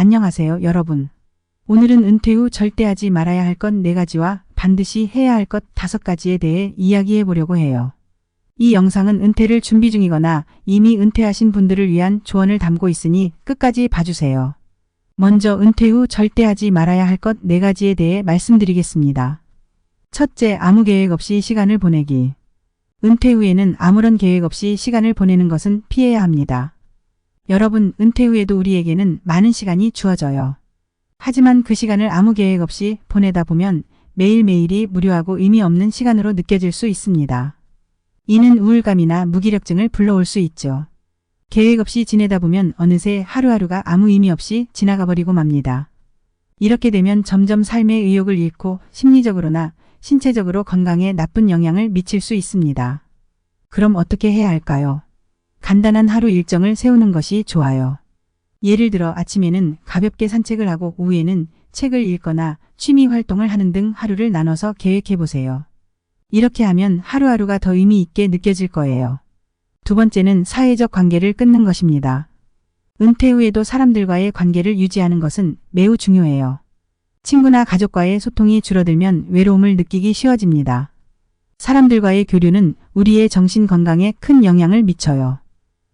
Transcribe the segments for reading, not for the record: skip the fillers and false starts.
안녕하세요, 여러분. 오늘은 은퇴 후 절대 하지 말아야 할 것 4가지와 반드시 해야 할 것 5가지에 대해 이야기해 보려고 해요. 이 영상은 은퇴를 준비 중이거나 이미 은퇴하신 분들을 위한 조언을 담고 있으니 끝까지 봐주세요. 먼저 은퇴 후 절대 하지 말아야 할 것 4가지에 대해 말씀드리겠습니다. 첫째, 아무 계획 없이 시간을 보내기. 은퇴 후에는 아무런 계획 없이 시간을 보내는 것은 피해야 합니다. 여러분, 은퇴 후에도 우리에게는 많은 시간이 주어져요. 하지만 그 시간을 아무 계획 없이 보내다 보면 매일매일이 무료하고 의미 없는 시간으로 느껴질 수 있습니다. 이는 우울감이나 무기력증을 불러올 수 있죠. 계획 없이 지내다 보면 어느새 하루하루가 아무 의미 없이 지나가 버리고 맙니다. 이렇게 되면 점점 삶의 의욕을 잃고 심리적으로나 신체적으로 건강에 나쁜 영향을 미칠 수 있습니다. 그럼 어떻게 해야 할까요? 간단한 하루 일정을 세우는 것이 좋아요. 예를 들어 아침에는 가볍게 산책을 하고 오후에는 책을 읽거나 취미 활동을 하는 등 하루를 나눠서 계획해 보세요. 이렇게 하면 하루하루가 더 의미 있게 느껴질 거예요. 두 번째는 사회적 관계를 끊는 것입니다. 은퇴 후에도 사람들과의 관계를 유지하는 것은 매우 중요해요. 친구나 가족과의 소통이 줄어들면 외로움을 느끼기 쉬워집니다. 사람들과의 교류는 우리의 정신 건강에 큰 영향을 미쳐요.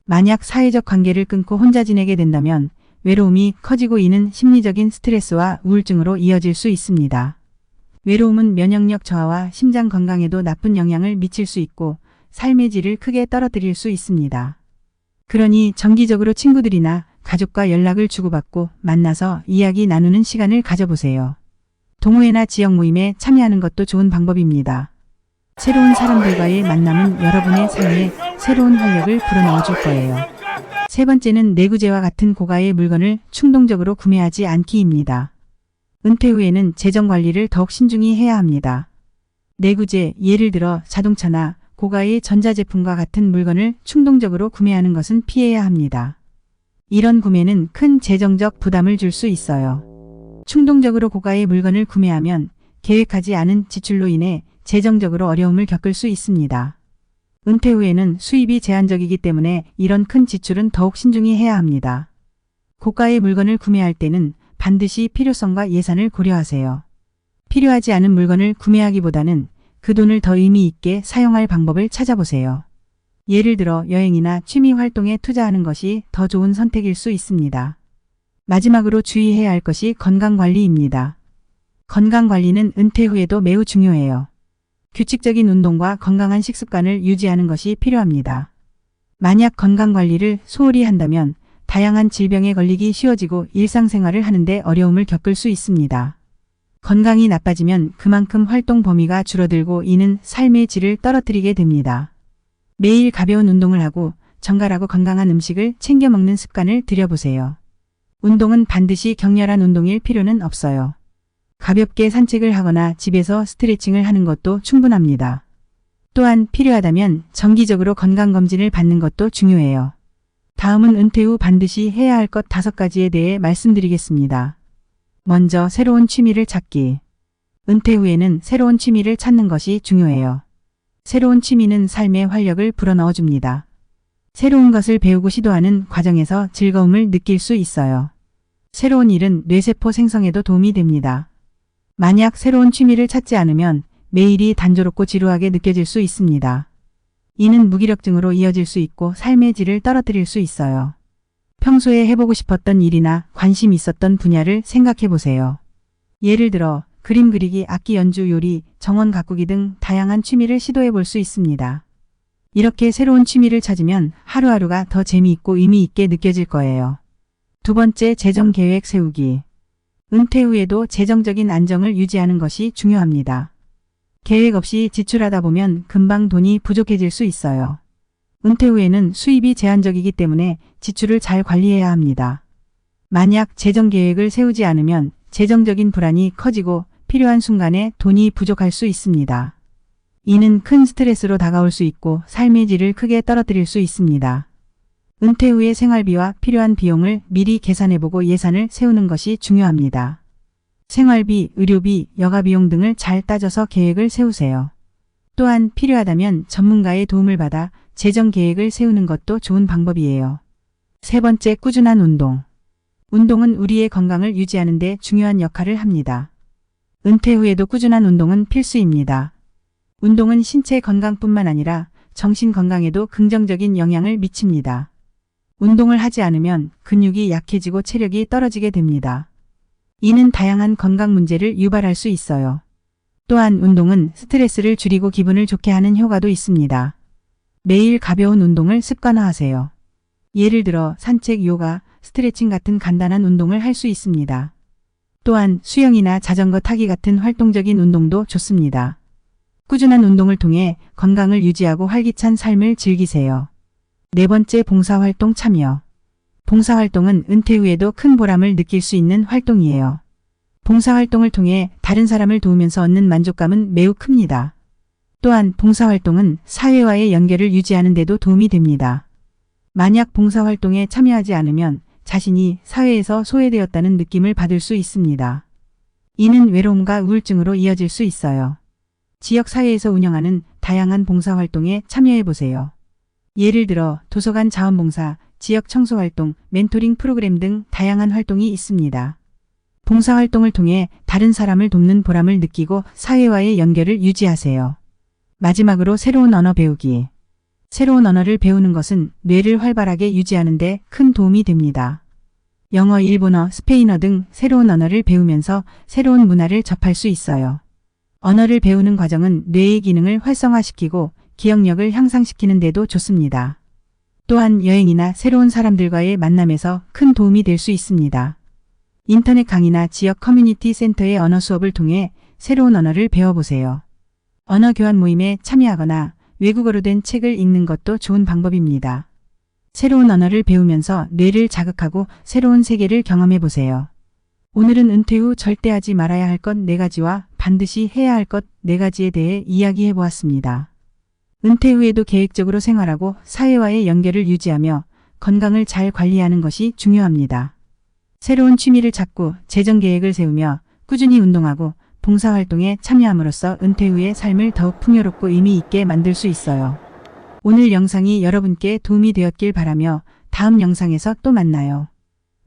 만약 사회적 관계를 끊고 혼자 지내게 된다면 외로움이 커지고 이는 심리적인 스트레스와 우울증으로 이어질 수 있습니다. 외로움은 면역력 저하와 심장 건강에도 나쁜 영향을 미칠 수 있고 삶의 질을 크게 떨어뜨릴 수 있습니다. 그러니 정기적으로 친구들이나 가족과 연락을 주고받고 만나서 이야기 나누는 시간을 가져보세요. 동호회나 지역 모임에 참여하는 것도 좋은 방법입니다. 새로운 사람들과의 만남은 여러분의 삶에 새로운 활력을 불어넣어 줄 거예요. 세 번째는 내구재와 같은 고가의 물건을 충동적으로 구매하지 않기입니다. 은퇴 후에는 재정 관리를 더욱 신중히 해야 합니다. 내구재, 예를 들어 자동차나 고가의 전자제품과 같은 물건을 충동적으로 구매하는 것은 피해야 합니다. 이런 구매는 큰 재정적 부담을 줄 수 있어요. 충동적으로 고가의 물건을 구매하면 계획하지 않은 지출로 인해 재정적으로 어려움을 겪을 수 있습니다. 은퇴 후에는 수입이 제한적이기 때문에 이런 큰 지출은 더욱 신중히 해야 합니다. 고가의 물건을 구매할 때는 반드시 필요성과 예산을 고려하세요. 필요하지 않은 물건을 구매하기보다는 그 돈을 더 의미 있게 사용할 방법을 찾아보세요. 예를 들어 여행이나 취미 활동에 투자하는 것이 더 좋은 선택일 수 있습니다. 마지막으로 주의해야 할 것이 건강관리입니다. 건강관리는 은퇴 후에도 매우 중요해요. 규칙적인 운동과 건강한 식습관을 유지하는 것이 필요합니다. 만약 건강관리를 소홀히 한다면 다양한 질병에 걸리기 쉬워지고 일상생활을 하는데 어려움을 겪을 수 있습니다. 건강이 나빠지면 그만큼 활동 범위가 줄어들고 이는 삶의 질을 떨어뜨리게 됩니다. 매일 가벼운 운동을 하고 정갈하고 건강한 음식을 챙겨 먹는 습관을 들여보세요. 운동은 반드시 격렬한 운동일 필요는 없어요. 가볍게 산책을 하거나 집에서 스트레칭을 하는 것도 충분합니다. 또한 필요하다면 정기적으로 건강검진을 받는 것도 중요해요. 다음은 은퇴 후 반드시 해야 할 것 5가지에 대해 말씀드리겠습니다. 먼저 새로운 취미를 찾기. 은퇴 후에는 새로운 취미를 찾는 것이 중요해요. 새로운 취미는 삶의 활력을 불어넣어 줍니다. 새로운 것을 배우고 시도하는 과정에서 즐거움을 느낄 수 있어요. 새로운 일은 뇌세포 생성에도 도움이 됩니다. 만약 새로운 취미를 찾지 않으면 매일이 단조롭고 지루하게 느껴질 수 있습니다. 이는 무기력증으로 이어질 수 있고 삶의 질을 떨어뜨릴 수 있어요. 평소에 해보고 싶었던 일이나 관심 있었던 분야를 생각해 보세요. 예를 들어 그림 그리기, 악기 연주, 요리, 정원 가꾸기 등 다양한 취미를 시도해 볼 수 있습니다. 이렇게 새로운 취미를 찾으면 하루하루가 더 재미있고 의미 있게 느껴질 거예요. 두 번째, 재정 계획 세우기. 은퇴 후에도 재정적인 안정을 유지하는 것이 중요합니다. 계획 없이 지출하다 보면 금방 돈이 부족해질 수 있어요. 은퇴 후에는 수입이 제한적이기 때문에 지출을 잘 관리해야 합니다. 만약 재정 계획을 세우지 않으면 재정적인 불안이 커지고 필요한 순간에 돈이 부족할 수 있습니다. 이는 큰 스트레스로 다가올 수 있고 삶의 질을 크게 떨어뜨릴 수 있습니다. 은퇴 후의 생활비와 필요한 비용을 미리 계산해보고 예산을 세우는 것이 중요합니다. 생활비, 의료비, 여가비용 등을 잘 따져서 계획을 세우세요. 또한 필요하다면 전문가의 도움을 받아 재정 계획을 세우는 것도 좋은 방법이에요. 세 번째, 꾸준한 운동. 운동은 우리의 건강을 유지하는 데 중요한 역할을 합니다. 은퇴 후에도 꾸준한 운동은 필수입니다. 운동은 신체 건강뿐만 아니라 정신 건강에도 긍정적인 영향을 미칩니다. 운동을 하지 않으면 근육이 약해지고 체력이 떨어지게 됩니다. 이는 다양한 건강 문제를 유발할 수 있어요. 또한 운동은 스트레스를 줄이고 기분을 좋게 하는 효과도 있습니다. 매일 가벼운 운동을 습관화하세요. 예를 들어 산책, 요가, 스트레칭 같은 간단한 운동을 할 수 있습니다. 또한 수영이나 자전거 타기 같은 활동적인 운동도 좋습니다. 꾸준한 운동을 통해 건강을 유지하고 활기찬 삶을 즐기세요. 네 번째, 봉사활동 참여. 봉사활동은 은퇴 후에도 큰 보람을 느낄 수 있는 활동이에요. 봉사활동을 통해 다른 사람을 도우면서 얻는 만족감은 매우 큽니다. 또한 봉사활동은 사회와의 연결을 유지하는 데도 도움이 됩니다. 만약 봉사활동에 참여하지 않으면 자신이 사회에서 소외되었다는 느낌을 받을 수 있습니다. 이는 외로움과 우울증으로 이어질 수 있어요. 지역사회에서 운영하는 다양한 봉사활동에 참여해보세요. 예를 들어 도서관 자원봉사, 지역 청소활동, 멘토링 프로그램 등 다양한 활동이 있습니다. 봉사활동을 통해 다른 사람을 돕는 보람을 느끼고 사회와의 연결을 유지하세요. 마지막으로 새로운 언어 배우기. 새로운 언어를 배우는 것은 뇌를 활발하게 유지하는 데 큰 도움이 됩니다. 영어, 일본어, 스페인어 등 새로운 언어를 배우면서 새로운 문화를 접할 수 있어요. 언어를 배우는 과정은 뇌의 기능을 활성화시키고 기억력을 향상시키는 데도 좋습니다. 또한 여행이나 새로운 사람들과의 만남에서 큰 도움이 될 수 있습니다. 인터넷 강의나 지역 커뮤니티 센터의 언어 수업을 통해 새로운 언어를 배워보세요. 언어 교환 모임에 참여하거나 외국어로 된 책을 읽는 것도 좋은 방법입니다. 새로운 언어를 배우면서 뇌를 자극하고 새로운 세계를 경험해보세요. 오늘은 은퇴 후 절대 하지 말아야 할 것 4가지와 반드시 해야 할 것 4가지에 대해 이야기해보았습니다. 은퇴 후에도 계획적으로 생활하고 사회와의 연결을 유지하며 건강을 잘 관리하는 것이 중요합니다. 새로운 취미를 찾고 재정 계획을 세우며 꾸준히 운동하고 봉사활동에 참여함으로써 은퇴 후의 삶을 더욱 풍요롭고 의미 있게 만들 수 있어요. 오늘 영상이 여러분께 도움이 되었길 바라며 다음 영상에서 또 만나요.